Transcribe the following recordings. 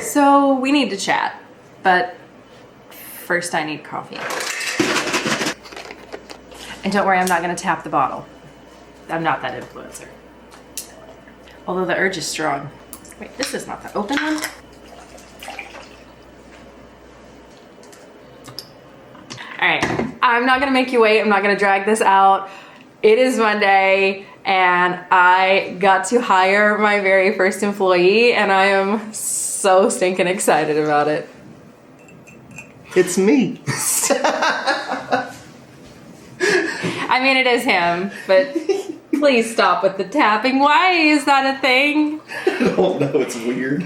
So we need to chat, but first I need coffee. And don't worry, I'm not gonna tap the bottle. I'm not that influencer. Although the urge is strong. Wait, this is not the open one? All right, I'm not gonna make you wait. I'm not gonna drag this out. It is Monday and I got to hire my very first employee and I am so stinking excited about it. It's me. I mean, it is him, but please stop with the tapping. Why is that a thing? I don't know, it's weird.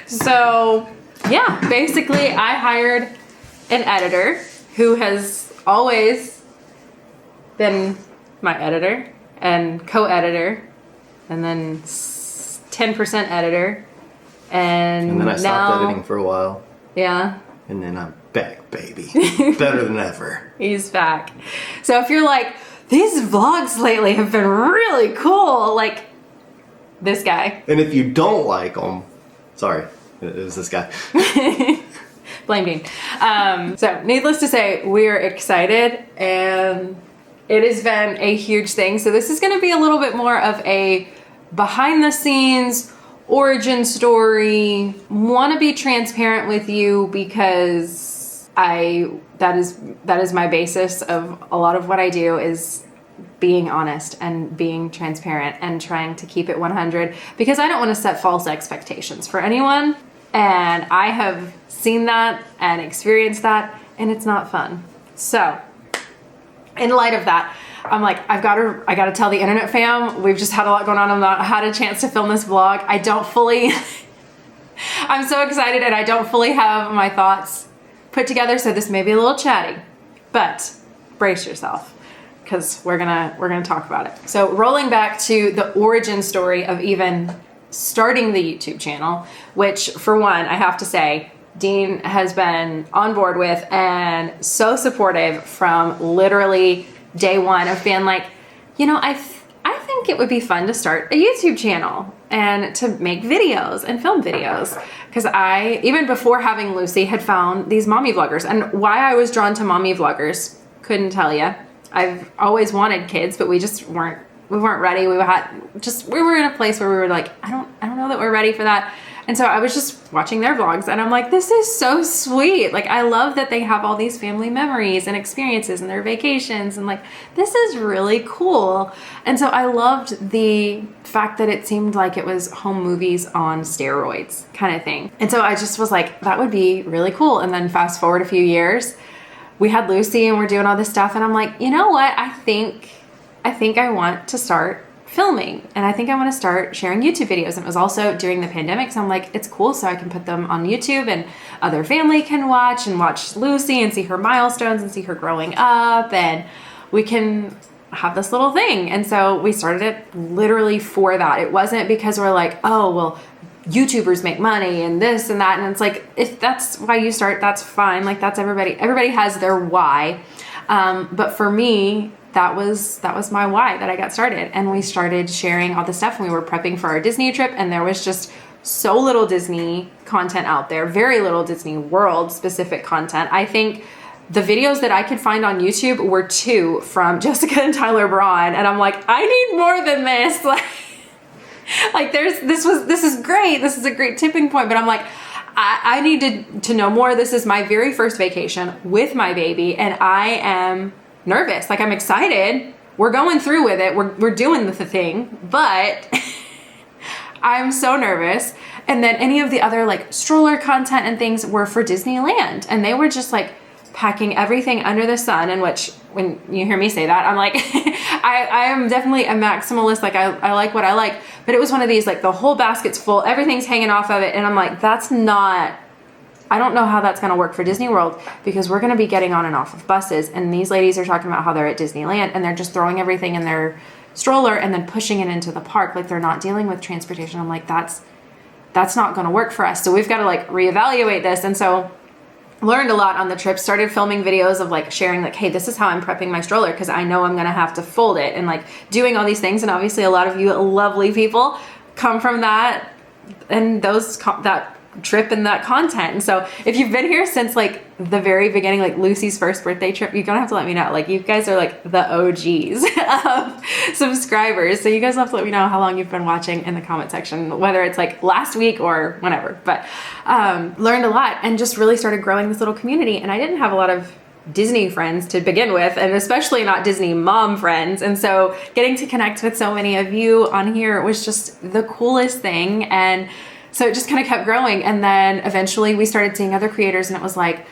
So, yeah, basically I hired an editor who has always been my editor and co-editor and then 10% editor. And then I stopped now, editing for a while. Yeah. And then I'm back, baby. Better than ever. He's back. So if you're like, these vlogs lately have been really cool, like this guy. And if you don't like them, sorry, it was this guy. Blame game. So needless to say, we're excited and it has been a huge thing. So this is going to be a little bit more of a behind the scenes origin story. Want to be transparent with you because that is my basis of a lot of what I do is being honest and being transparent and trying to keep it 100 because I don't want to set false expectations for anyone. And I have seen that and experienced that and it's not fun. So in light of that, I'm like, I gotta tell the internet fam, we've just had a lot going on. I've not had a chance to film this vlog. I'm so excited and I don't fully have my thoughts put together. So this may be a little chatty, but brace yourself because we're gonna talk about it. So rolling back to the origin story of even starting the YouTube channel, which for one, I have to say, Dean has been on board with and so supportive from literally day one of being like, you know, I think it would be fun to start a YouTube channel and to make videos and film videos. Because I, even before having Lucy, had found these mommy vloggers. And why I was drawn to mommy vloggers, couldn't tell you. I've always wanted kids, but we just weren't ready. We were in a place where we were like, I don't know that we're ready for that. And so I was just watching their vlogs and I'm like, this is so sweet. Like, I love that they have all these family memories and experiences and their vacations. And like, this is really cool. And so I loved the fact that it seemed like it was home movies on steroids kind of thing. And so I just was like, that would be really cool. And then fast forward a few years, we had Lucy and we're doing all this stuff. And I'm like, you know what? I think I want to start filming and I think I want to start sharing YouTube videos. And it was also during the pandemic. So I'm like, it's cool. So I can put them on YouTube and other family can watch Lucy and see her milestones and see her growing up. And we can have this little thing. And so we started it literally for that. It wasn't because we're like, oh, well, YouTubers make money and this and that. And it's like, if that's why you start, that's fine. Like that's everybody has their why. But for me, that was my why that I got started. And we started sharing all the stuff and we were prepping for our Disney trip and there was just so little Disney content out there, very little Disney World specific content. I think the videos that I could find on YouTube were 2 from Jessica and Tyler Braun. And I'm like, I need more than this. Like this is great. This is a great tipping point. But I'm like, I needed to know more. This is my very first vacation with my baby and I am nervous. Like I'm excited. We're going through with it. We're doing the thing, but I'm so nervous. And then any of the other like stroller content and things were for Disneyland and they were just like packing everything under the sun, in which when you hear me say that, I'm like, I am definitely a maximalist. Like I like what I like, but it was one of these, like the whole basket's full, everything's hanging off of it. And I'm like, I don't know how that's going to work for Disney World because we're going to be getting on and off of buses. And these ladies are talking about how they're at Disneyland and they're just throwing everything in their stroller and then pushing it into the park. Like they're not dealing with transportation. I'm like, that's not going to work for us. So we've got to like reevaluate this. And so learned a lot on the trip, started filming videos of like sharing like, hey, this is how I'm prepping my stroller because I know I'm going to have to fold it and like doing all these things. And obviously a lot of you lovely people come from that that trip and that content. And so if you've been here since like the very beginning, like Lucy's first birthday trip, you're gonna have to let me know. Like, you guys are like the OGs of subscribers. So you guys have to let me know how long you've been watching in the comment section, whether it's like last week or whenever. But learned a lot and just really started growing this little community. And I didn't have a lot of Disney friends to begin with, and especially not Disney mom friends. And so getting to connect with so many of you on here was just the coolest thing. And so it just kind of kept growing. And then eventually we started seeing other creators, and it was like,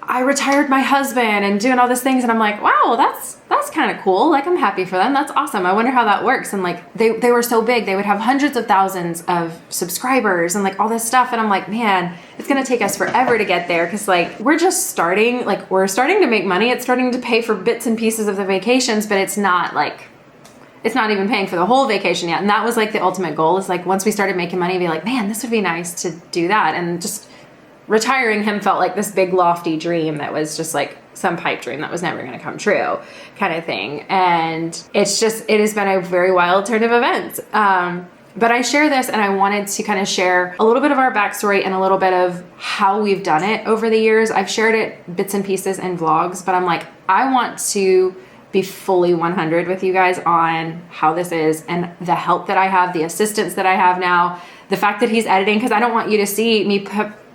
I retired my husband and doing all these things. And I'm like, wow, that's kind of cool. Like, I'm happy for them. That's awesome. I wonder how that works. And like, they were so big, they would have hundreds of thousands of subscribers and like all this stuff. And I'm like, man, it's going to take us forever to get there. Cause like, we're just starting, like we're starting to make money. It's starting to pay for bits and pieces of the vacations, but it's not even paying for the whole vacation yet. And that was like the ultimate goal, is like, once we started making money, be like, man, this would be nice to do that. And just retiring him felt like this big lofty dream that was just like some pipe dream that was never going to come true kind of thing. And it has been a very wild turn of events. But I share this, and I wanted to kind of share a little bit of our backstory and a little bit of how we've done it over the years. I've shared it bits and pieces in vlogs, but I'm like, I want to be fully 100 with you guys on how this is, and the help that I have, the assistance that I have now, the fact that he's editing, because I don't want you to see me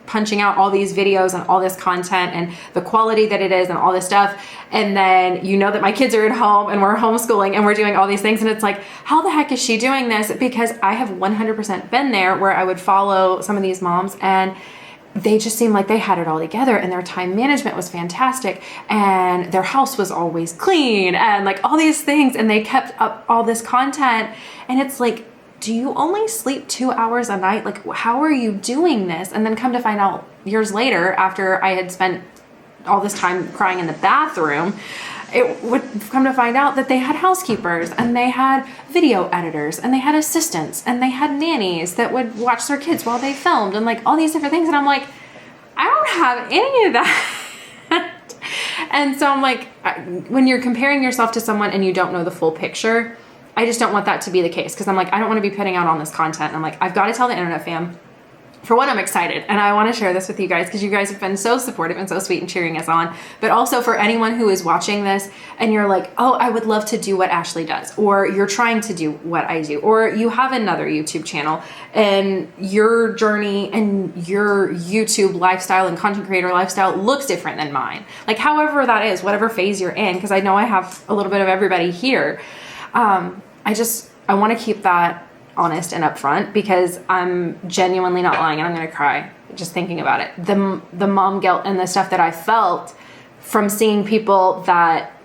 punching out all these videos and all this content and the quality that it is and all this stuff. And then you know that my kids are at home and we're homeschooling and we're doing all these things. And it's like, how the heck is she doing this? Because I have 100% been there, where I would follow some of these moms and they just seemed like they had it all together, and their time management was fantastic, and their house was always clean, and like all these things, and they kept up all this content. And it's like, do you only sleep 2 hours a night? Like, how are you doing this? And then come to find out years later, after I had spent all this time crying in the bathroom, it would come to find out that they had housekeepers, and they had video editors, and they had assistants, and they had nannies that would watch their kids while they filmed, and like all these different things. And I'm like, I don't have any of that. And so I'm like, when you're comparing yourself to someone and you don't know the full picture, I just don't want that to be the case. Cause I'm like, I don't want to be putting out all this content. And I'm like, I've got to tell the internet fam, for one, I'm excited, and I want to share this with you guys because you guys have been so supportive and so sweet and cheering us on. But also for anyone who is watching this and you're like, oh, I would love to do what Ashley does, or you're trying to do what I do, or you have another YouTube channel and your journey and your YouTube lifestyle and content creator lifestyle looks different than mine. Like, however that is, whatever phase you're in, because I know I have a little bit of everybody here. I want to keep that honest and upfront, because I'm genuinely not lying, and I'm going to cry just thinking about it. The mom guilt and the stuff that I felt from seeing people that,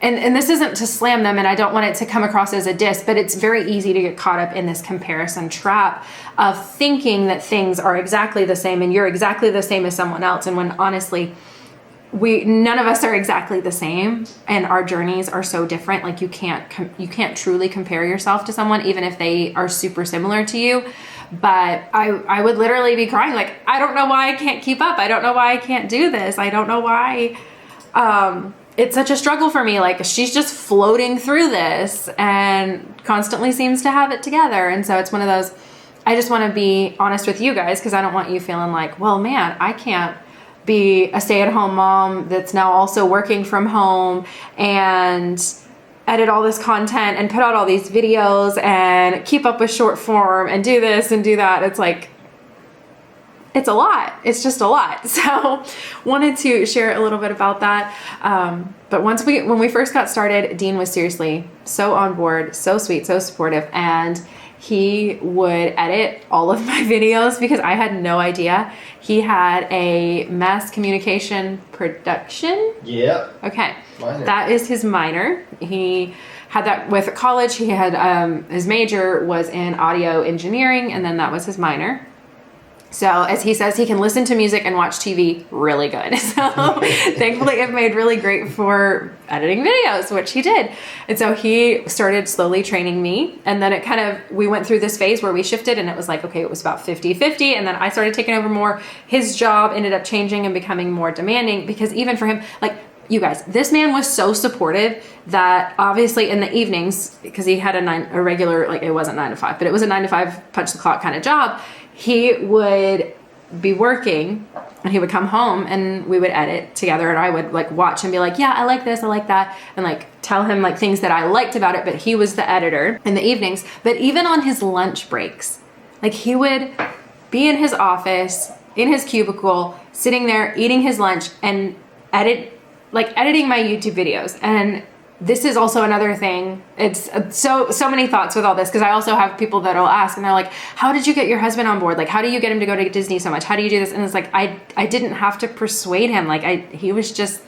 and this isn't to slam them, and I don't want it to come across as a diss, but it's very easy to get caught up in this comparison trap of thinking that things are exactly the same and you're exactly the same as someone else. And when honestly, none of us are exactly the same, and our journeys are so different. Like, you can't truly compare yourself to someone, even if they are super similar to you. But I would literally be crying. Like, I don't know why I can't keep up. I don't know why I can't do this. I don't know why, it's such a struggle for me. Like, she's just floating through this and constantly seems to have it together. And so it's one of those, I just want to be honest with you guys, because I don't want you feeling like, well, man, I can't be a stay-at-home mom that's now also working from home and edit all this content and put out all these videos and keep up with short form and do this and do that. It's like, it's a lot. It's just a lot. So wanted to share a little bit about that. But when we first got started, Dean was seriously so on board, so sweet, so supportive. And he would edit all of my videos because I had no idea. He had a mass communication production. Yeah. Okay. Minor. That is his minor. He had that with college. He had, his major was in audio engineering, and then that was his minor. So as he says, he can listen to music and watch TV really good. So thankfully it made really great for editing videos, which he did. And so he started slowly training me. And then we went through this phase where we shifted, and it was like, okay, it was about 50-50. And then I started taking over more. His job ended up changing and becoming more demanding, because even for him, like, You guys, this man was so supportive that obviously in the evenings, because he had a regular, like it wasn't 9 to 5, but it was a 9 to 5 punch the clock kind of job. He would be working and he would come home and we would edit together, and I would like watch and be like, yeah, I like this, I like that, and like tell him like things that I liked about it, but he was the editor in the evenings. But even on his lunch breaks, like he would be in his office, in his cubicle, sitting there eating his lunch and editing my YouTube videos. And this is also another thing. It's so many thoughts with all this, because I also have people that'll ask and they're like, how did you get your husband on board? Like, how do you get him to go to Disney so much? How do you do this? And it's like, I didn't have to persuade him. Like he was just,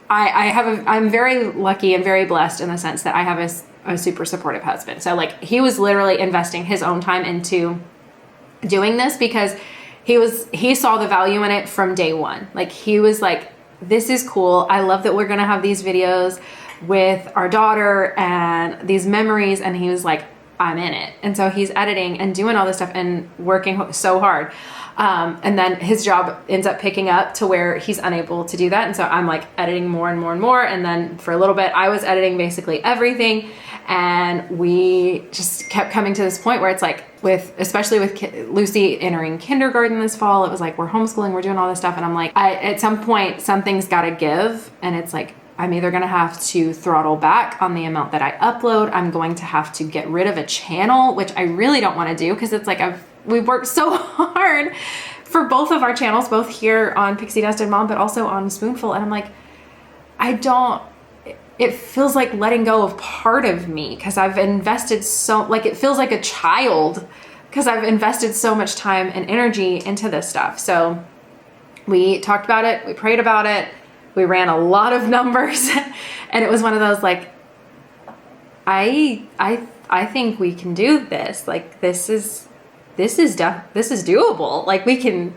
I'm very lucky and very blessed in the sense that I have a super supportive husband. So like he was literally investing his own time into doing this because he saw the value in it from day one. Like he was like, this is cool. I love that we're going to have these videos with our daughter and these memories. And he was like, I'm in it. And so he's editing and doing all this stuff and working so hard. And then his job ends up picking up to where he's unable to do that. And so I'm like editing more and more and more. And then for a little bit, I was editing basically everything. And we just kept coming to this point where it's like, especially with Lucy entering kindergarten this fall, it was like, we're homeschooling, we're doing all this stuff. And I'm like, at some point, something's got to give. And it's like, I'm either going to have to throttle back on the amount that I upload. I'm going to have to get rid of a channel, which I really don't want to do, because it's like we've worked so hard for both of our channels, both here on Pixie Dusted Mom, but also on Spoonful. And I'm like, it feels like letting go of part of me, because I've invested it feels like a child, because I've invested so much time and energy into this stuff. So we talked about it. We prayed about it. We ran a lot of numbers and it was one of those, like, I think we can do this. Like, this is doable. Like we can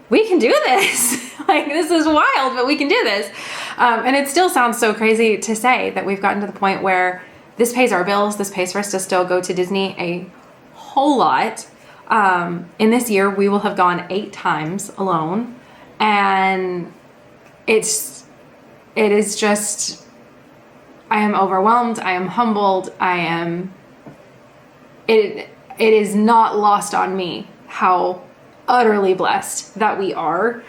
do this. Like, this is wild, but we can do this. And it still sounds so crazy to say that we've gotten to the point where this pays our bills. This pays for us to still go to Disney a whole lot. In this year, we will have gone 8 times alone. And it is just, I am overwhelmed. I am humbled. It is not lost on me how utterly blessed that we are.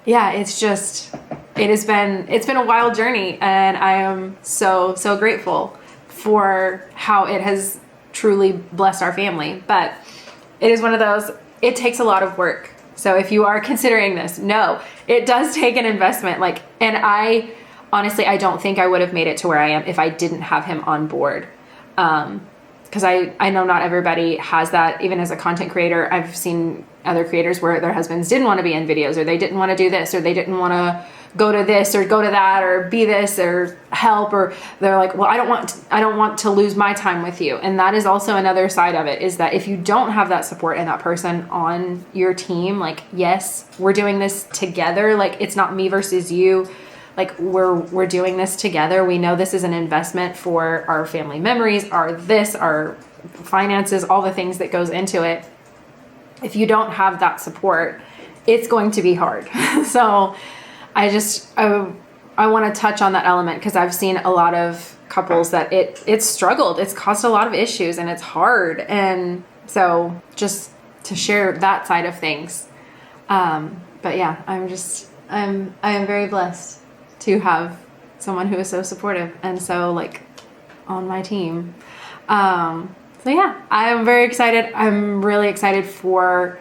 It's been a wild journey, and I am so grateful for how it has truly blessed our family. But it is one of those, it takes a lot of work. So if you are considering this, no, it does take an investment. Like, and I honestly don't think I would have made it to where I am if I didn't have him on board. Because I know not everybody has that. Even as a content creator, I've seen other creators where their husbands didn't want to be in videos, or they didn't want to do this, or they didn't want to go to this or go to that or be this or help, or they're like, well, I don't want to lose my time with you. And that is also another side of it, is that if you don't have that support and that person on your team, like, yes, we're doing this together. Like, it's not me versus you. Like, we're doing this together. We know this is an investment for our family memories, our finances, all the things that goes into it. If you don't have that support, it's going to be hard. So I want to touch on that element, because I've seen a lot of couples that it's struggled. It's caused a lot of issues and it's hard. And so just to share that side of things. But yeah, I am very blessed to have someone who is so supportive and so like on my team. So yeah, I am very excited. I'm really excited for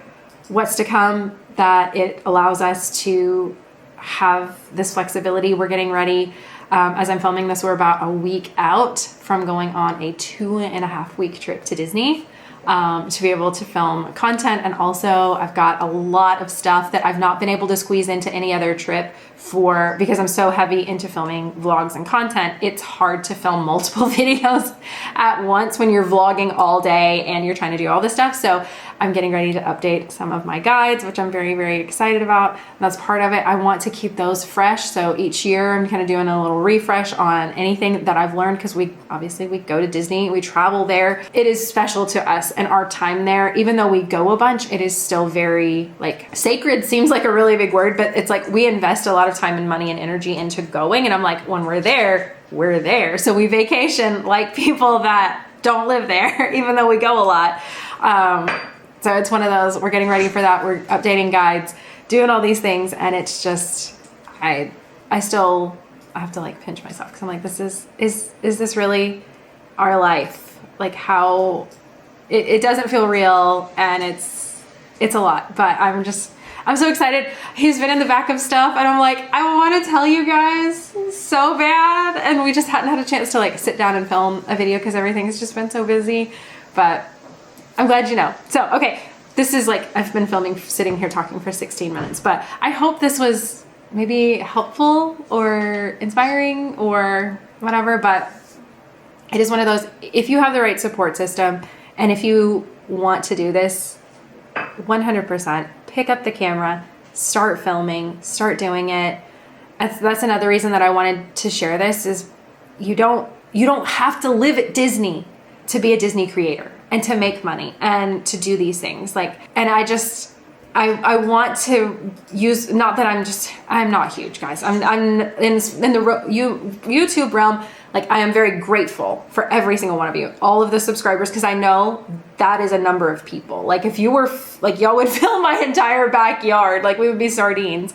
what's to come, that it allows us to have this flexibility. We're getting ready. As I'm filming this, we're about a week out from going on a 2.5-week trip to Disney, to be able to film content. And also I've got a lot of stuff that I've not been able to squeeze into any other trip because I'm so heavy into filming vlogs and content. It's hard to film multiple videos at once when you're vlogging all day and you're trying to do all this stuff. So I'm getting ready to update some of my guides, which I'm very, very excited about. And that's part of it. I want to keep those fresh. So each year I'm kind of doing a little refresh on anything that I've learned, because we go to Disney, we travel there. It is special to us. us and our time there, even though we go a bunch, it is still very like sacred. Seems like a really big word, but it's like we invest a lot of time and money and energy into going. And I'm like, when we're there, we're there. So we vacation like people that don't live there, even though we go a lot. So it's one of those, we're getting ready for that. We're updating guides, doing all these things. And it's just, I have to like pinch myself because I'm like, is this really our life? Like how it doesn't feel real, and it's a lot, but I'm so excited. He's been in the back of stuff and I'm like, I want to tell you guys so bad. And we just hadn't had a chance to like sit down and film a video because everything has just been so busy, but I'm glad you know. So, okay, this is like, I've been filming, sitting here talking for 16 minutes, but I hope this was maybe helpful or inspiring or whatever, but it is one of those, if you have the right support system and if you want to do this, 100% pick up the camera, start filming, start doing it. That's another reason that I wanted to share this is you don't have to live at Disney to be a Disney creator and to make money and to do these things. Like, and I want to use, not that I'm not huge, guys. I'm in the YouTube realm. Like, I am very grateful for every single one of you, all of the subscribers, because I know that is a number of people. Like, if you were, like, y'all would fill my entire backyard, like, we would be sardines.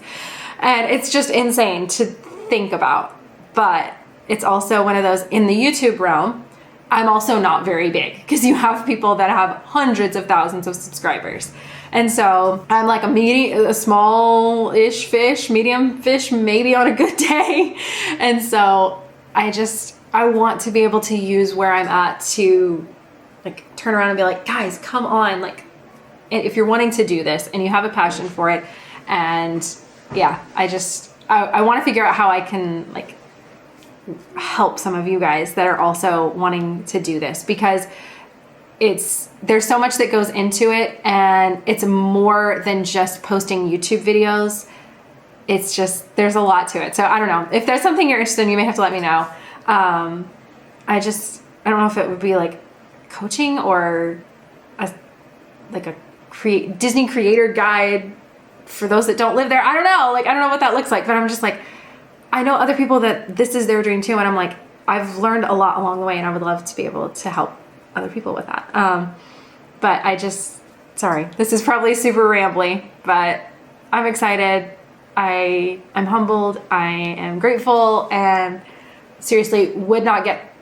And it's just insane to think about. But it's also one of those, in the YouTube realm, I'm also not very big, because you have people that have hundreds of thousands of subscribers. And so I'm like a small-ish fish, medium fish, maybe on a good day. And so I want to be able to use where I'm at to like turn around and be like, guys, come on. Like, if you're wanting to do this and you have a passion for it. And yeah, I want to figure out how I can like help some of you guys that are also wanting to do this, because there's so much that goes into it, and it's more than just posting YouTube videos. It's just, there's a lot to it. So I don't know. If there's something you're interested in, you may have to let me know. I don't know if it would be like coaching or Disney creator guide for those that don't live there. I don't know. Like, I don't know what that looks like, but I'm just like, I know other people that this is their dream too. And I'm like, I've learned a lot along the way, and I would love to be able to help other people with that. But sorry, this is probably super rambly, but I'm excited. I'm humbled. I am grateful, and seriously would not get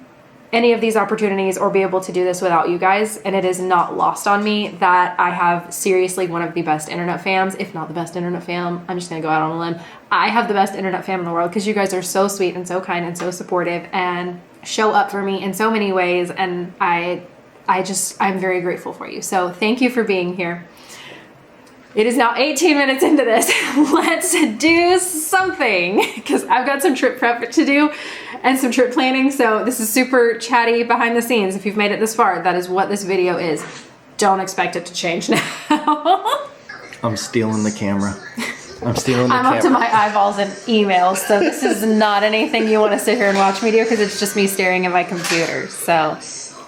any of these opportunities or be able to do this without you guys. And it is not lost on me that I have seriously one of the best internet fams, if not the best internet fam. I'm just going to go out on a limb. I have the best internet fam in the world, because you guys are so sweet and so kind and so supportive and show up for me in so many ways. And I'm very grateful for you. So thank you for being here. It is now 18 minutes into this. Let's do something, because I've got some trip prep to do and some trip planning. So this is super chatty behind the scenes. If you've made it this far, that is what this video is. Don't expect it to change now. I'm stealing the camera. I'm up to my eyeballs in emails. So this is not anything you want to sit here and watch me do, because it's just me staring at my computer. So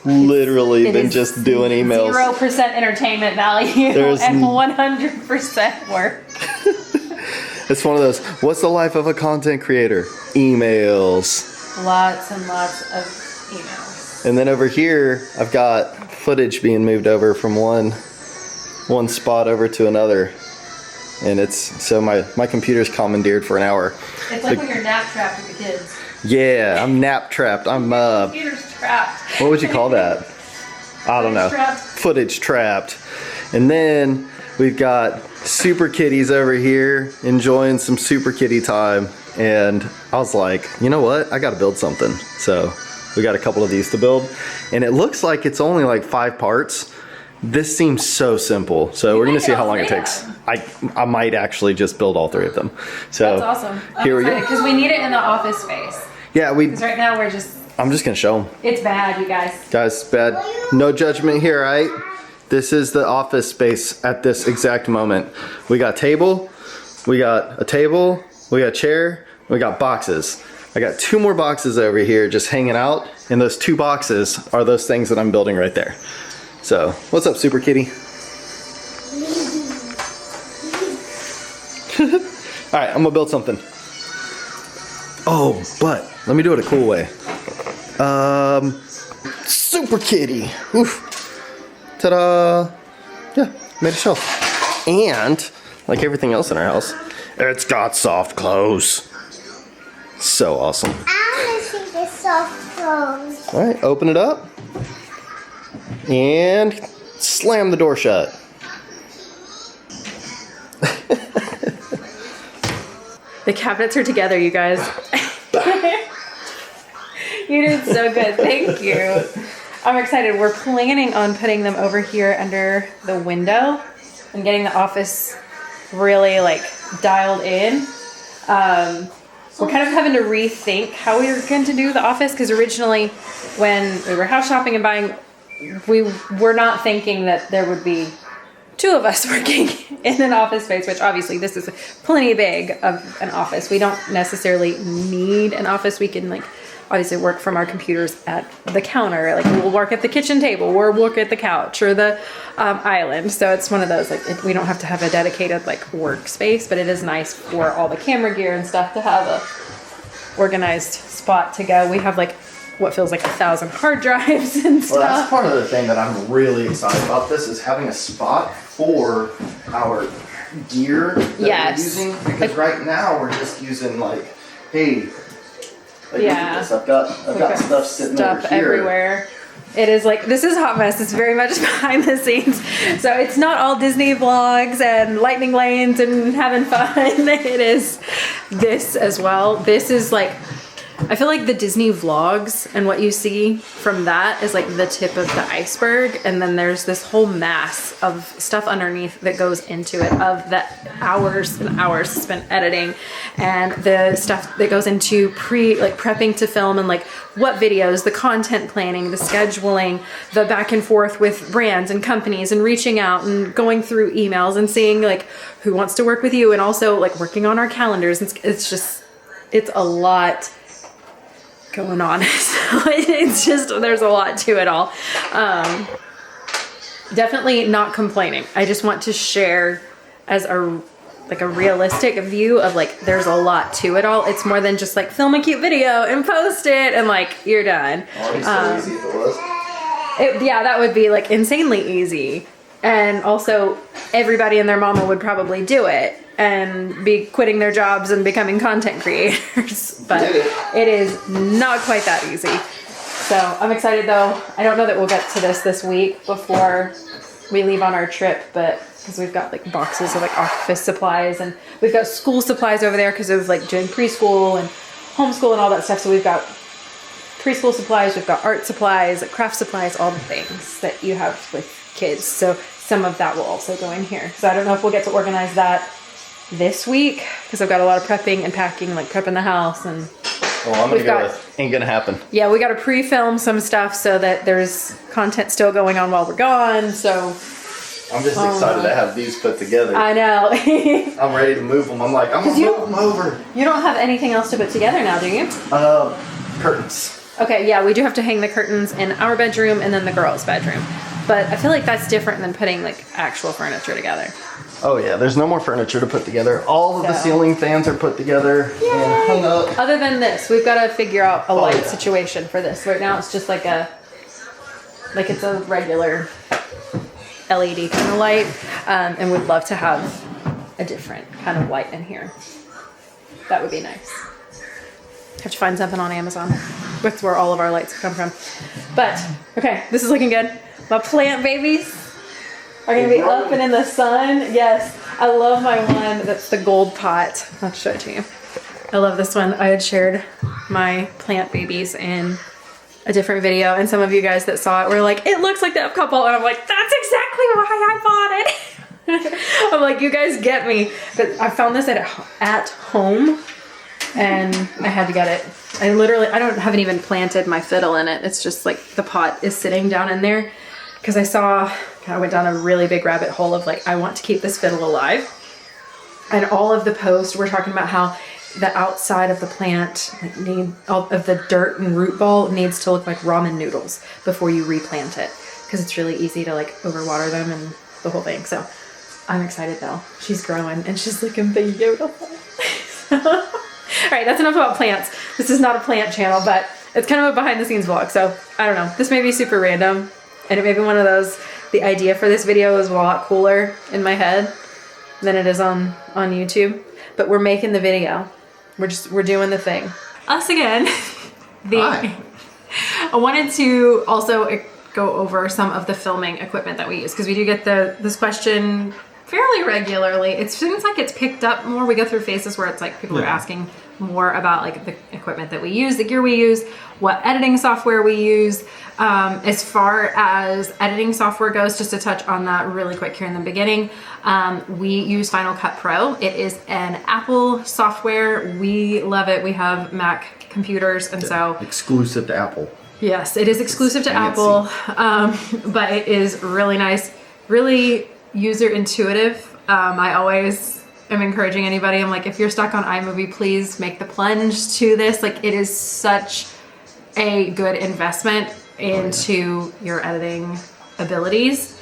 literally been just doing emails. 0% entertainment value and 100% work. It's one of those, what's the life of a content creator? Emails. Lots and lots of emails. And then over here, I've got footage being moved over from one spot over to another. And it's, so my computer's commandeered for an hour. It's like when you're nap trapped with the kids. Yeah, I'm nap trapped. I'm computer's trapped. What would you call that? I don't know. Footage trapped. And then we've got super kitties over here enjoying some super kitty time. And I was like, you know what? I got to build something. So we got a couple of these to build. And it looks like it's only like 5 parts. This seems so simple. So we're going to see how long it takes. I might actually just build all 3 of them. So that's awesome. Here we go. Because we need it in the office space. Yeah, because right now I'm just going to show them. It's bad, you guys. Guys, bad. No judgment here, right? This is the office space at this exact moment. We got a table, we got a chair, we got boxes. I got 2 more boxes over here just hanging out, and those 2 boxes are those things that I'm building right there. So, what's up, Super Kitty? All right, I'm gonna build something. Oh, but let me do it a cool way. Super Kitty. Oof. Ta-da. Yeah, made a shelf. And, like everything else in our house, it's got soft clothes. So awesome. I want to see the soft clothes. All right, open it up. And slam the door shut. The cabinets are together, you guys. You did so good. Thank you. I'm excited. We're planning on putting them over here under the window and getting the office really like dialed in. We're kind of having to rethink how we were going to do the office, because originally when we were house shopping and buying, we were not thinking that there would be two of us working in an office space, which obviously this is plenty big of an office. We don't necessarily need an office. We can like obviously work from our computers at the counter. Like we'll work at the kitchen table or work at the couch or the island. So it's one of those, like we don't have to have a dedicated like workspace, but it is nice for all the camera gear and stuff to have a organized spot to go. We have like what feels like 1,000 hard drives and stuff. Well, that's part of the thing that I'm really excited about this, is having a spot for our gear that we're using. Because right now we're just using like, hey, like, look at this. I've got stuff sitting over here. Everywhere. It is like, this is Hot Mess. It's very much behind the scenes. So it's not all Disney vlogs and lightning lanes and having fun. It is this as well. This is like, I feel like the Disney vlogs and what you see from that is like the tip of the iceberg, and then there's this whole mass of stuff underneath that goes into it, of the hours and hours spent editing and the stuff that goes into prepping to film, and like what videos, the content planning, the scheduling, the back and forth with brands and companies and reaching out and going through emails and seeing like who wants to work with you, and also like working on our calendars. It's a lot going on. So it's just, there's a lot to it all. Definitely not complaining. I just want to share as a realistic view of like, there's a lot to it all. It's more than just like film a cute video and post it and like you're done. So easy if it was. Yeah, that would be like insanely easy. And also everybody and their mama would probably do it and be quitting their jobs and becoming content creators. But it is not quite that easy. So I'm excited though. I don't know that we'll get to this week before we leave on our trip, but because we've got like boxes of like office supplies, and we've got school supplies over there because of like doing preschool and homeschool and all that stuff. So we've got preschool supplies, we've got art supplies, like craft supplies, all the things that you have with kids. So some of that will also go in here. So I don't know if we'll get to organize that this week, because I've got a lot of prepping and packing, like prepping the house, and well, I'm gonna go with ain't gonna happen. Yeah, we got to pre-film some stuff so that there's content still going on while we're gone. So I'm just excited to have these put together. I know. I'm ready to move them. I'm like, I'm gonna move them over. You don't have anything else to put together now, do you? Curtains. Okay, yeah, we do have to hang the curtains in our bedroom and then the girls' bedroom. But I feel like that's different than putting like actual furniture together. Oh yeah, there's no more furniture to put together. All of the ceiling fans are put together and hung up. Other than this, we've got to figure out a light situation for this. Right now it's just like it's a regular LED kind of light, and we'd love to have a different kind of light in here. That would be nice. Have to find something on Amazon. That's where all of our lights come from. But okay, this is looking good. My plant babies are gonna be up and in the sun. Yes, I love my one that's the gold pot. I'll show it to you. I love this one. I had shared my plant babies in a different video, and some of you guys that saw it were like, it looks like that couple, and I'm like, that's exactly why I bought it. I'm like, you guys get me. But I found this at home, and I had to get it. I haven't even planted my fiddle in it. It's just like the pot is sitting down in there, because I went down a really big rabbit hole of like, I want to keep this fiddle alive. And all of the posts were talking about how the outside of the plant, all of the dirt and root ball needs to look like ramen noodles before you replant it. because it's really easy to like overwater them and the whole thing. So I'm excited though. She's growing and she's looking beautiful. All right, that's enough about plants. This is not a plant channel, but it's kind of a behind the scenes vlog. So I don't know, this may be super random and it may be one of those, the idea for this video is a lot cooler in my head than it is on YouTube, but we're making the video. We're doing the thing. Us again. Hi. I wanted to also go over some of the filming equipment that we use because we do get this question fairly regularly. It seems like it's picked up more. We go through phases where it's like people are asking more about like the equipment that we use, the gear we use, what editing software we use. As far as editing software goes, just to touch on that really quick here in the beginning, we use Final Cut Pro. It is an Apple software. We love it. We have Mac computers, and so exclusive to Apple. Yes, it is exclusive to Apple, but it is really nice, really user intuitive. I always am encouraging anybody. I'm like, if you're stuck on iMovie, please make the plunge to this. Like, it is such a good investment into your editing abilities,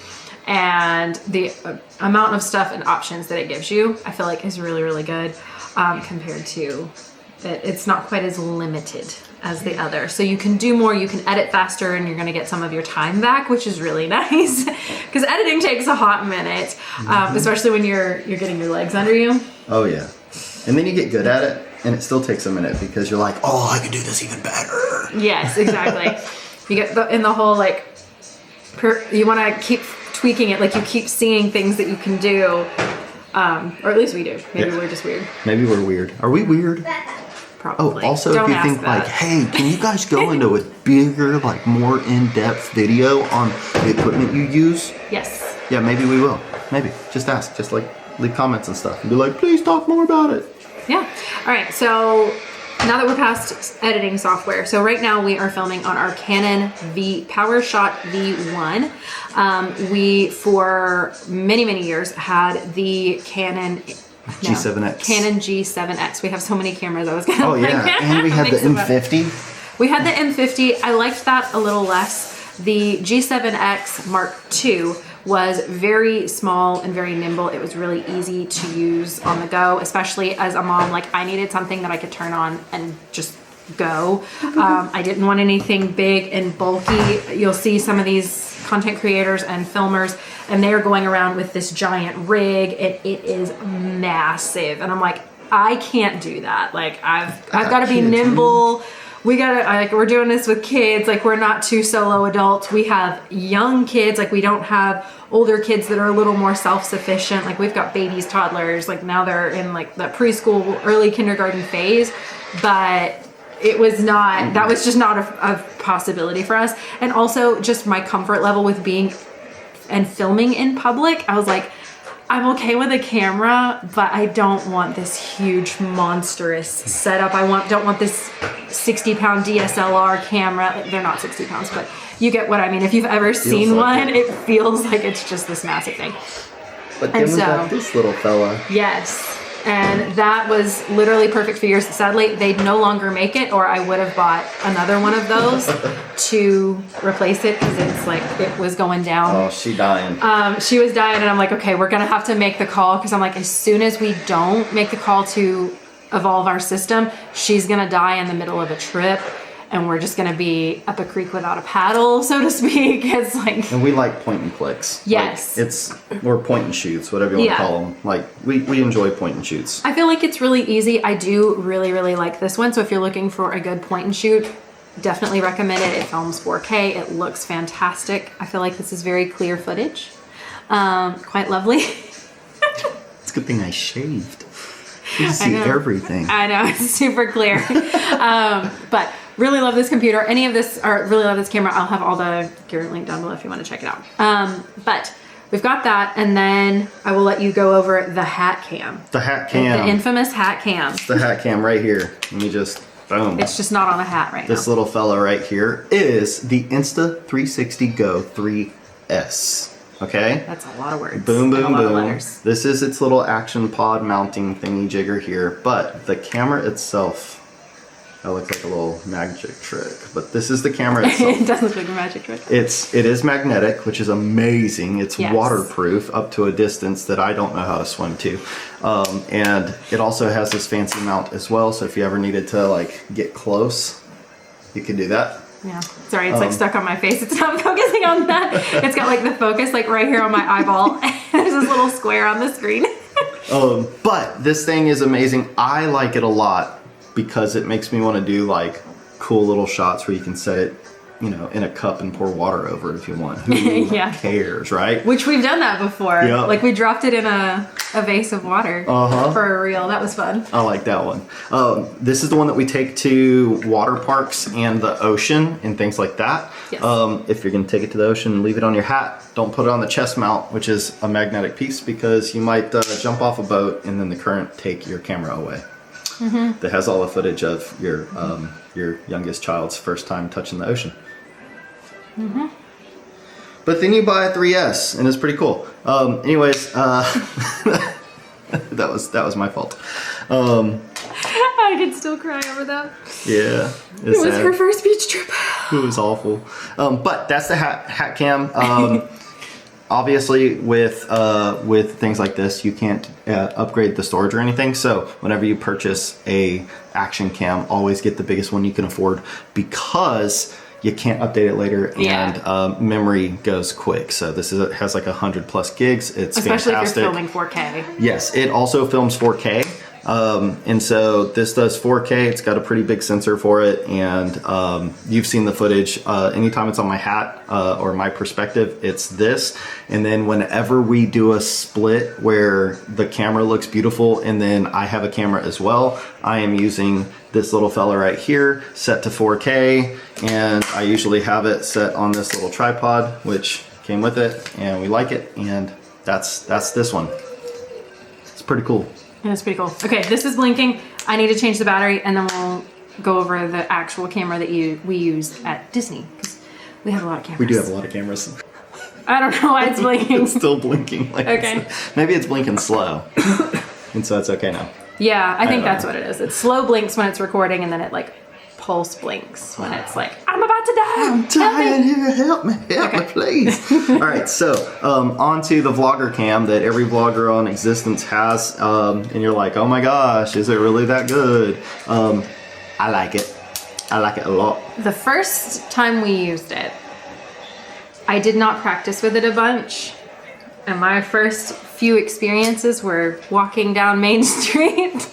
and the amount of stuff and options that it gives you, I feel like is really, really good compared to it's not quite as limited as the other. So you can do more, you can edit faster, and you're gonna get some of your time back, which is really nice because editing takes a hot minute, especially when you're getting your legs under you. Oh yeah. And then you get good at it and it still takes a minute because you're like, oh, I can do this even better. Yes, exactly. You get in the whole like, you wanna keep tweaking it, like you keep seeing things that you can do, or at least we do. Maybe we're just weird. Maybe we're weird. Are we weird? Probably. Oh, also, Don't if you think that. like, hey, can you guys go into a bigger, like more in-depth video on the equipment you use? Yes. Yeah, maybe we will. Maybe. Just ask. Just like leave comments and stuff. And be like, please talk more about it. Yeah. All right. So now that we're past editing software, so right now we are filming on our Canon PowerShot V1. We, for many, many years, had the Canon G7X. Canon G7X. We have so many cameras. I was gonna. Oh yeah, and we had the M50. We had the M50. I liked that a little less. The G7X Mark II was very small and very nimble. It was really easy to use on the go, especially as a mom. Like, I needed something that I could turn on and just go. I didn't want anything big and bulky. You'll see some of these content creators and filmers, and they're going around with this giant rig, and it is massive. And I'm like, I can't do that. Like, I've got to be nimble. We gotta, like, we're doing this with kids. Like, we're not two solo adults. We have young kids. Like, we don't have older kids that are a little more self-sufficient. Like, we've got babies, toddlers. Like, now they're in like the preschool, early kindergarten phase. But it was not, that was just not a possibility for us. And also just my comfort level with being and filming in public. I was like, I'm okay with a camera, but I don't want this huge monstrous setup. I don't want this 60-pound DSLR camera. They're not 60 pounds, but you get what I mean. If you've ever seen one, it feels like it's just this massive thing. But then we got this little fella. Yes. And that was literally perfect for years. Sadly, they no longer make it, or I would have bought another one of those to replace it because it's like, it was going down. Oh, she dying. She was dying, and I'm like, okay, we're gonna have to make the call because I'm like, as soon as we don't make the call to evolve our system, she's gonna die in the middle of a trip. And we're just gonna be up a creek without a paddle, so to speak. It's like, and we like point and clicks. Yes. Like, we're point and shoots, whatever you want to call them. Like, we enjoy point and shoots. I feel like it's really easy. I do really, really like this one. So if you're looking for a good point and shoot, definitely recommend it. It films 4K. It looks fantastic. I feel like this is very clear footage. Quite lovely. It's a good thing I shaved. You can see everything. I know, it's super clear. But really love this computer. Any of this, or really love this camera. I'll have all the gear linked down below if you want to check it out. But we've got that, and then I will let you go over the hat cam. The hat cam. The infamous hat cam. It's the hat cam right here. Let me just, boom. It's just not on a hat right now. This little fella right here is the Insta360 Go 3S. Okay? That's a lot of words. Boom, boom, and a lot of boom. letters. This is its little action pod mounting thingy jigger here, but the camera itself That looks like a little magic trick, but this is the camera itself. It does look like a magic trick. It is magnetic, which is amazing. It's Yes. waterproof up to a distance that I don't know how to swim to. And it also has this fancy mount as well, so if you ever needed to like get close, you can do that. Yeah. Sorry, it's like stuck on my face. It's not focusing on that. It's got like the focus like right here on my eyeball. There's this little square on the screen. But this thing is amazing. I like it a lot because it makes me want to do like cool little shots where you can set it, you know, in a cup and pour water over it if you want. Who Yeah. cares, right? Which we've done that before. Yep. Like we dropped it in a vase of water for a reel. That was fun. I like that one. This is the one that we take to water parks and the ocean and things like that. Yes. If you're going to take it to the ocean and leave it on your hat, don't put it on the chest mount, which is a magnetic piece, because you might jump off a boat and then the current take your camera away. That has all the footage of your youngest child's first time touching the ocean. But then you buy a 3S and it's pretty cool. Anyways, that was my fault. I could still cry over that. Yeah, It was sad. her first beach trip. It was awful. But that's the hat cam. Obviously, with things like this, you can't upgrade the storage or anything. So whenever you purchase a action cam, always get the biggest one you can afford, because you can't update it later, and memory goes quick. So this has like 100+ gigs. It's Especially fantastic. if you're filming 4K. Yes, it also films 4K. And so this does 4K. It's got a pretty big sensor for it, and you've seen the footage. Anytime it's on my hat or my perspective, it's this. And then whenever we do a split where the camera looks beautiful and then I have a camera as well, I am using this little fella right here set to 4K, and I usually have it set on this little tripod which came with it, and we like it, and that's this one. It's pretty cool. Yeah, it's pretty cool. Okay, this is blinking. I need to change the battery, and then we'll go over the actual camera that we used at Disney, because we have a lot of cameras. We do have a lot of cameras. I don't know why it's blinking. It's still blinking. Like Okay. Maybe it's blinking slow. And so it's okay now. Yeah, I think don't that's know. what it is. It slow blinks when it's recording, and then it like pulse blinks when it's like, I'm about to die. I'm dying here. Help me, please. All right, so on to the vlogger cam that every vlogger on existence has. And you're like, oh my gosh, is it really that good? I like it. I like it a lot. The first time we used it, I did not practice with it a bunch. And my first few experiences were walking down Main Street.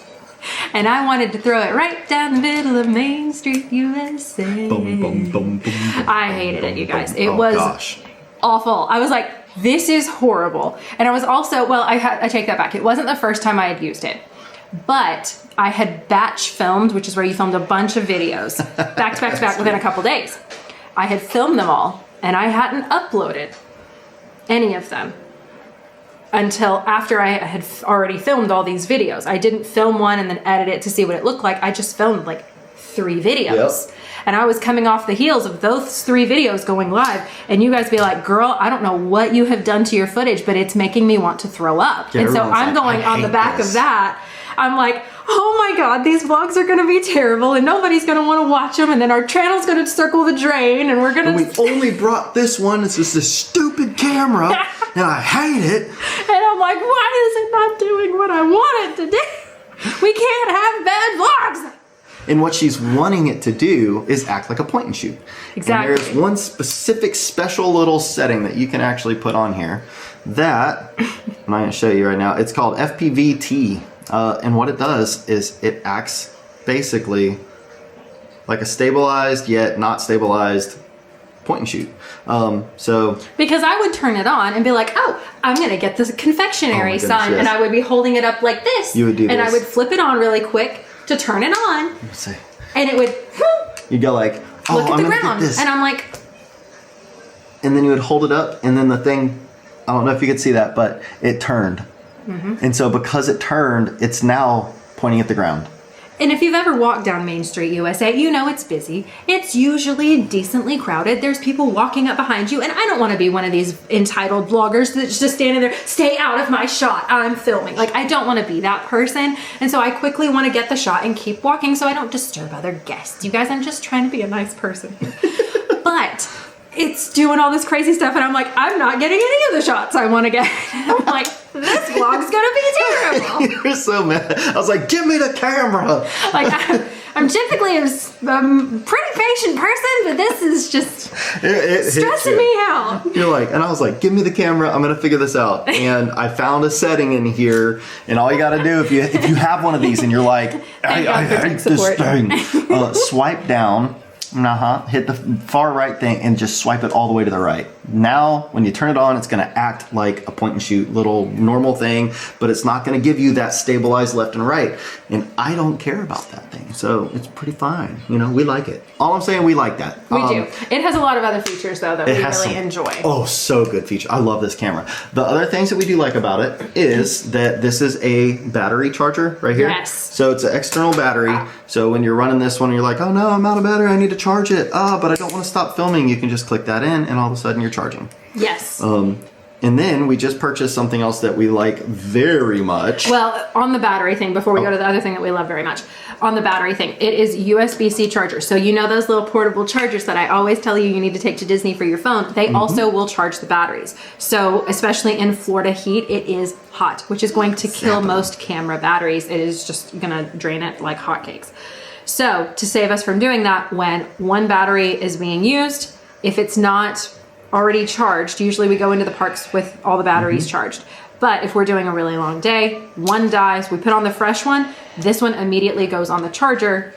And I wanted to throw it right down the middle of Main Street, USA. Boom, boom, boom, boom. I hated it, you guys. It Oh, was gosh. awful. I was like, this is horrible. And I was also, well, I take that back. It wasn't the first time I had used it. But I had batch filmed, which is where you filmed a bunch of videos back to back to back within a couple days. I had filmed them all, and I hadn't uploaded any of them until after I had already filmed all these videos. I didn't film one and then edit it to see what it looked like. I just filmed like 3 videos. Yep. And I was coming off the heels of those 3 videos going live, and you guys be like, girl, I don't know what you have done to your footage, but it's making me want to throw up. Yeah, and so everyone's I'm like, going I on the hate back this. of that. I'm like, oh my God, these vlogs are gonna be terrible and nobody's gonna wanna watch them, and then our channel's gonna circle the drain, and we're gonna... We only brought this one. It's just this stupid camera, and I hate it. And I'm like, why is it not doing what I want it to do? We can't have bad vlogs. And what she's wanting it to do is act like a point and shoot. Exactly. And there's one specific special little setting that you can actually put on here that I'm going to show you right now. It's called FPVT. And what it does is it acts basically like a stabilized yet not stabilized point and shoot. So Because I would turn it on and be like, oh, I'm gonna get this confectionery goodness, sign, yes. and I would be holding it up like this. You would do and I this. would flip it on really quick to turn it on, let's see. and it would You go like, oh, look at I'm the gonna ground, get this. and I'm like, And then you would hold it up, and then the thing, I don't know if you could see that, but it turned. Mm-hmm. And so because it turned, it's now pointing at the ground. And if you've ever walked down Main Street, USA, you know it's busy. It's usually decently crowded. There's people walking up behind you, and I don't want to be one of these entitled vloggers that's just standing there, stay out of my shot, I'm filming. Like, I don't want to be that person. And so I quickly want to get the shot and keep walking so I don't disturb other guests. You guys, I'm just trying to be a nice person here. But it's doing all this crazy stuff, and I'm like, I'm not getting any of the shots I want to get. I'm like, this vlog's gonna be terrible. You're so mad. I was like, give me the camera. Like, I'm typically a pretty patient person, but this is just stressing me out. You're like, and I was like, give me the camera. I'm gonna figure this out. And I found a setting in here, and all you gotta do if you have one of these, and you're like, I hate this thing, swipe down. Hit the far right thing and just swipe it all the way to the right. Now, when you turn it on, it's gonna act like a point and shoot little normal thing, but it's not gonna give you that stabilized left and right. And I don't care about that thing, so it's pretty fine. You know, we like it. All I'm saying, we like that. We do. It has a lot of other features though that we really enjoy. Oh, so good feature. I love this camera. The other things that we do like about it is that this is a battery charger right here. Yes. So it's an external battery. So when you're running this one and you're like, oh no, I'm out of battery, I need to charge it. But I don't want to stop filming. You can just click that in and all of a sudden you're charging. Yes. And then we just purchased something else that we like very much. Well, on the battery thing, before we go to the other thing that we love very much, on the battery thing, it is USB-C charger. So you know those little portable chargers that I always tell you need to take to Disney for your phone? They also will charge the batteries. So especially in Florida heat, it is hot, which is going to kill most camera batteries. It is just gonna drain it like hotcakes. So to save us from doing that, when one battery is being used, if it's not already charged, usually we go into the parks with all the batteries charged. But if we're doing a really long day, one dies, we put on the fresh one, this one immediately goes on the charger,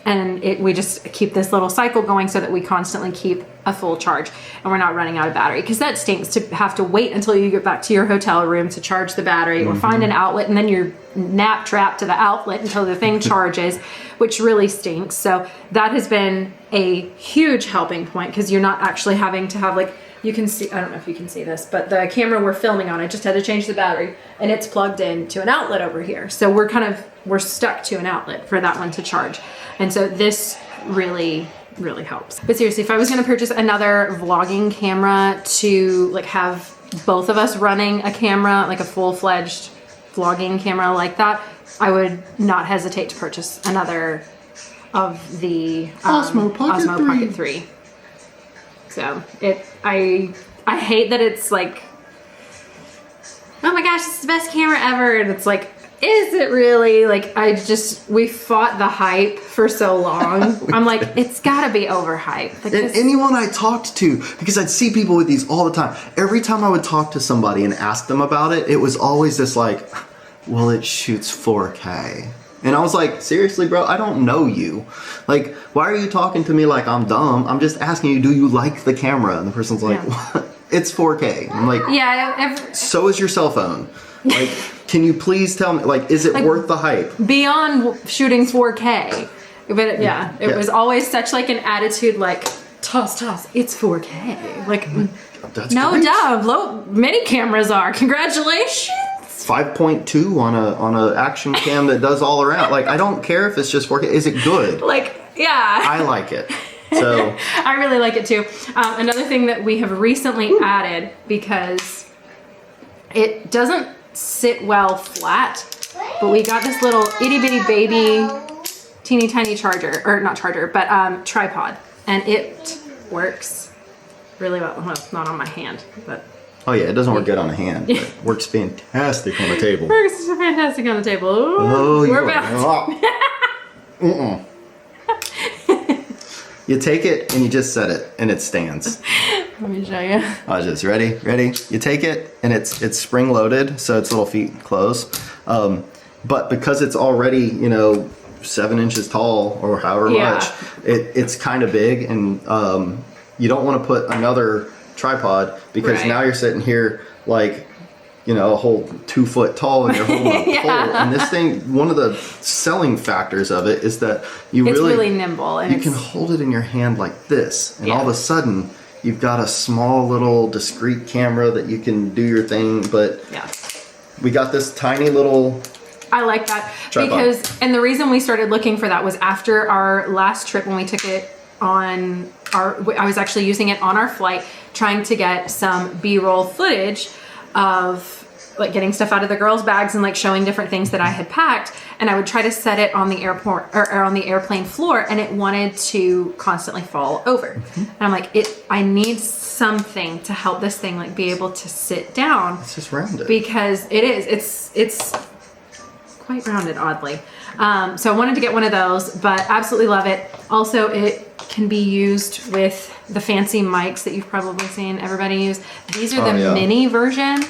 and we just keep this little cycle going so that we constantly keep a full charge and we're not running out of battery, because that stinks to have to wait until you get back to your hotel room to charge the battery or find an outlet, and then you're nap trapped to the outlet until the thing charges, which really stinks. So that has been a huge helping point, because you're not actually having to have, like, you can see, I don't know if you can see this, but the camera we're filming on, I just had to change the battery and it's plugged in to an outlet over here. So we're stuck to an outlet for that one to charge. And so this really helps. But seriously, if I was gonna purchase another vlogging camera to like have both of us running a camera, like a full-fledged vlogging camera like that, I would not hesitate to purchase another of the Osmo Pocket 3. So I hate that it's like, oh my gosh, it's the best camera ever, and it's like, is it really? Like, we fought the hype for so long. I'm like, it's gotta be overhyped. Like, and anyone I talked to, because I'd see people with these all the time, every time I would talk to somebody and ask them about it, it was always this like, well, it shoots 4K. And I was like, seriously, bro, I don't know you. Like, why are you talking to me like I'm dumb? I'm just asking you, do you like the camera? And the person's like, what? It's 4K. I'm like, yeah. So is your cell phone. Like, can you please tell me, like, is it worth the hype? Beyond shooting 4K. But it was always such like an attitude like, toss, it's 4K. Like, that's no great. doubt, many cameras are. Congratulations. 5.2 on a action cam that does all around. Like, I don't care if it's just 4K. Is it good? Like, yeah. I like it. So I really like it too. Another thing that we have recently added, because it doesn't sit well flat, but we got this little itty bitty baby teeny tiny charger, or not charger, but tripod, and it works really well. Well, not on my hand, but oh yeah, it doesn't work good on a hand, but it works fantastic on a table. Works fantastic on the table. Ooh, oh, we're back. You take it and you just set it and it stands. Let me show you. I just ready. You take it and it's spring loaded, so its little feet close. But because it's already 7 inches tall or however much, it's kind of big, and you don't want to put another tripod, because now you're sitting here like a whole 2 foot tall and you're holding a pole. And this thing, one of the selling factors of it is that it's really nimble, and you can hold it in your hand like this, and all of a sudden you've got a small little discreet camera that you can do your thing. But we got this tiny little I like that because, and the reason we started looking for that was after our last trip when we took it on I was actually using it on our flight, trying to get some B-roll footage of like getting stuff out of the girls' bags and like showing different things that I had packed. And I would try to set it on the airport or on the airplane floor, and it wanted to constantly fall over. And I'm like, I need something to help this thing like be able to sit down. It's just rounded. Because it's quite rounded, oddly. So I wanted to get one of those, but absolutely love it. Also, it can be used with the fancy mics that you've probably seen everybody use. These are the mini version.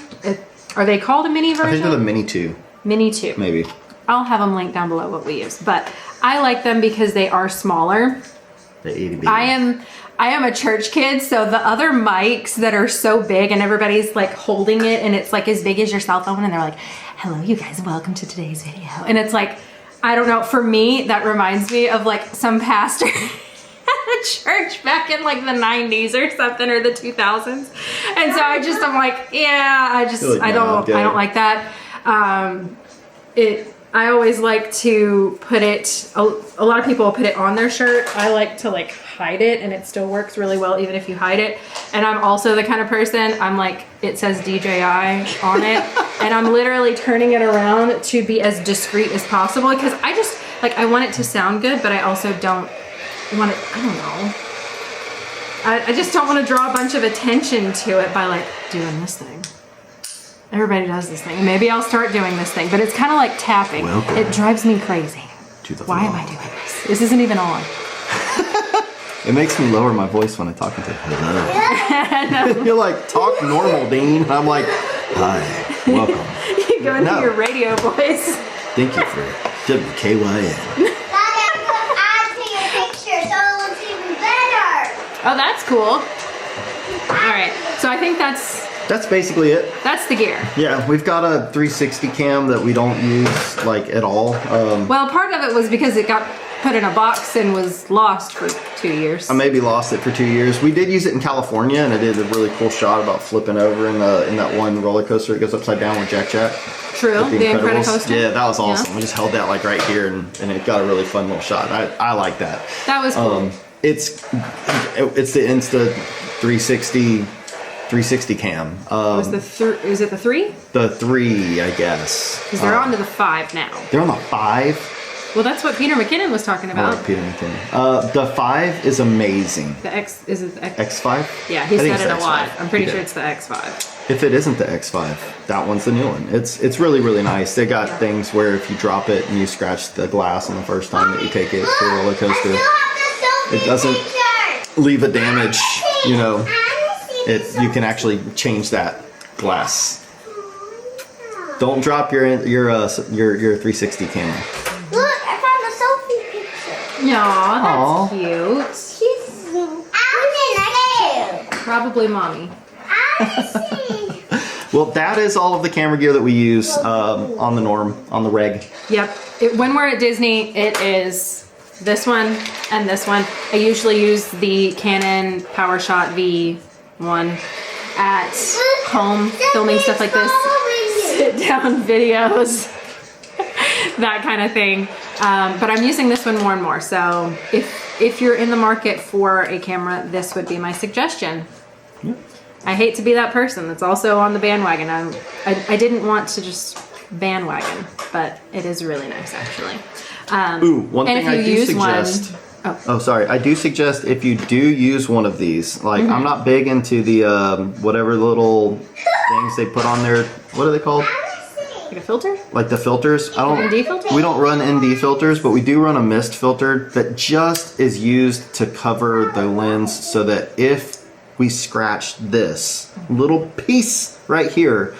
Are they called a mini version? I think they're the Mini 2. Mini 2. Maybe. I'll have them linked down below what we use. But I like them because they are smaller. The 80B. I am a church kid, so the other mics that are so big and everybody's like holding it and it's like as big as your cell phone and they're like, hello you guys, welcome to today's video. And it's like, I don't know, for me, that reminds me of like some pastor at a church back in like the 90s or something, or the 2000s. And so I'm like, yeah, I don't like that. I always like to put it, a lot of people will put it on their shirt. I like to like hide it, and it still works really well even if you hide it. And I'm also the kind of person, I'm like, it says DJI on it, and I'm literally turning it around to be as discreet as possible because I just, like, I want it to sound good, but I also don't want it, I don't know. I just don't want to draw a bunch of attention to it by like doing this thing. Everybody does this thing. Maybe I'll start doing this thing, but it's kind of like tapping. Welcome. It drives me crazy. Why am I doing this? This isn't even on. It makes me lower my voice when I'm talking to you. You're like, talk normal, Dean. And I'm like, hi, welcome. You go into your radio voice. Thank you for WKYN. Oh, that's cool. All right, so I think that's basically it. That's the gear. Yeah, we've got a 360 cam that we don't use like at all. Well, part of it was because it got put in a box and was lost for 2 years. I maybe lost it for 2 years. We did use it in California, and I did a really cool shot about flipping over in that one roller coaster. It goes upside down with Jack. True, the Incredicoaster. Yeah, that was awesome. Yeah. We just held that like right here, and it got a really fun little shot. I like that. That was cool. It's the Insta 360 cam. Is it the 3? The 3, I guess. Because they're on to the 5 now. They're on the 5? Well, that's what Peter McKinnon was talking about. I like Peter McKinnon. The 5 is amazing. Is it the X5? Yeah, he said it a lot. I'm pretty sure it's the X5. If it isn't the X5, that one's the new one. It's really, really nice. They got things where if you drop it and you scratch the glass on the first time that you take it to a roller coaster, it doesn't leave a damage, you know. You can actually change that glass. Don't drop your 360 camera. Look, I found a selfie picture. Aw, that's cute. She's out in the Probably mommy. Well, that is all of the camera gear that we use on the reg. Yep. When we're at Disney, it is this one and this one. I usually use the Canon PowerShot V1 at home, filming stuff like this, sit down videos, that kind of thing. But I'm using this one more and more. So if you're in the market for a camera, this would be my suggestion. Yep. I hate to be that person that's also on the bandwagon. I didn't want to just bandwagon, but it is really nice actually. One thing I do suggest. I do suggest if you do use one of these, like I'm not big into the whatever little things they put on there. What are they called? Like a filter? Like the filters. ND filter? We don't run ND filters, but we do run a mist filter that just is used to cover the lens so that if we scratch this little piece right here,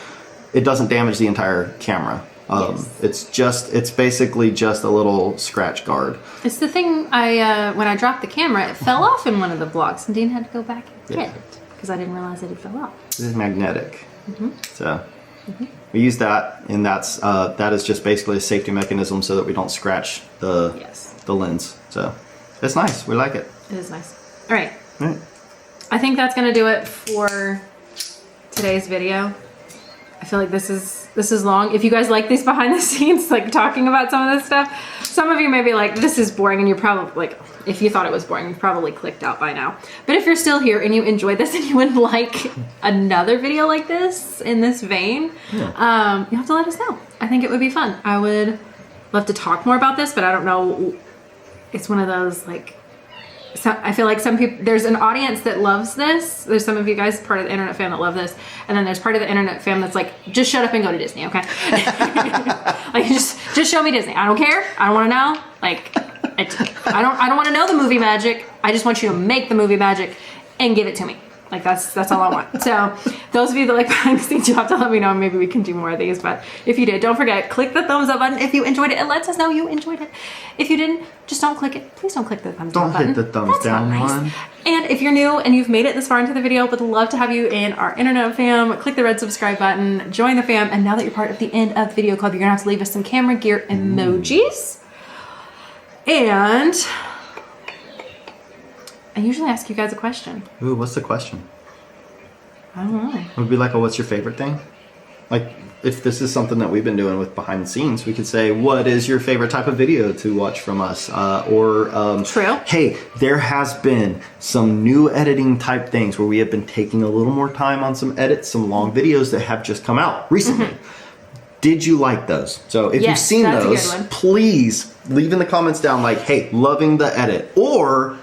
it doesn't damage the entire camera. Yes. It's basically just a little scratch guard. It's the thing when I dropped the camera, it fell off in one of the vlogs, and Dean had to go back and get it because I didn't realize that it fell off. This is magnetic, so we use that, and that is just basically a safety mechanism so that we don't scratch the lens. So it's nice. We like it. It is nice. All right. I think that's gonna do it for today's video. I feel like this is long. If you guys like these behind the scenes, like talking about some of this stuff, some of you may be like, this is boring, and you're probably like, if you thought it was boring, you probably clicked out by now. But if you're still here and you enjoyed this and you would like another video like this in this vein, you have to let us know. I think it would be fun. I would love to talk more about this, but I don't know. It's one of those like, I feel like some people, there's an audience that loves this. There's some of you guys part of the internet fam that love this. And then there's part of the internet fam that's like, just shut up and go to Disney, okay? Like, just show me Disney. I don't care. I don't want to know. Like, I don't want to know the movie magic. I just want you to make the movie magic and give it to me. Like, that's all I want. So those of you that like behind the scenes, you'll have to let me know. Maybe we can do more of these. But if you did, don't forget, click the thumbs up button if you enjoyed it. It lets us know you enjoyed it. If you didn't, just don't click it. Please don't click the thumbs down button. Don't hit the thumbs down one. And if you're new and you've made it this far into the video, would love to have you in our internet fam. Click the red subscribe button, join the fam. And now that you're part of the end of the video club, you're gonna have to leave us some camera gear emojis. And I usually ask you guys a question. Ooh, what's the question? I don't know. It would be like, what's your favorite thing? Like, if this is something that we've been doing with behind the scenes, we could say, what is your favorite type of video to watch from us? True. Hey, there has been some new editing type things where we have been taking a little more time on some edits, some long videos that have just come out recently. Did you like those? So if you've seen those, please leave in the comments down like, hey, loving the edit, or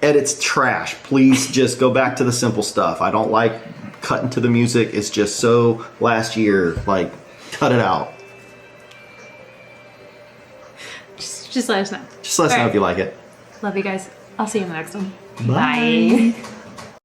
edit's trash. Please just go back to the simple stuff. I don't like cutting to the music. It's just so last year, like, cut it out. Just let us know. Just let us know if you like it. Love you guys. I'll see you in the next one. Bye. Bye.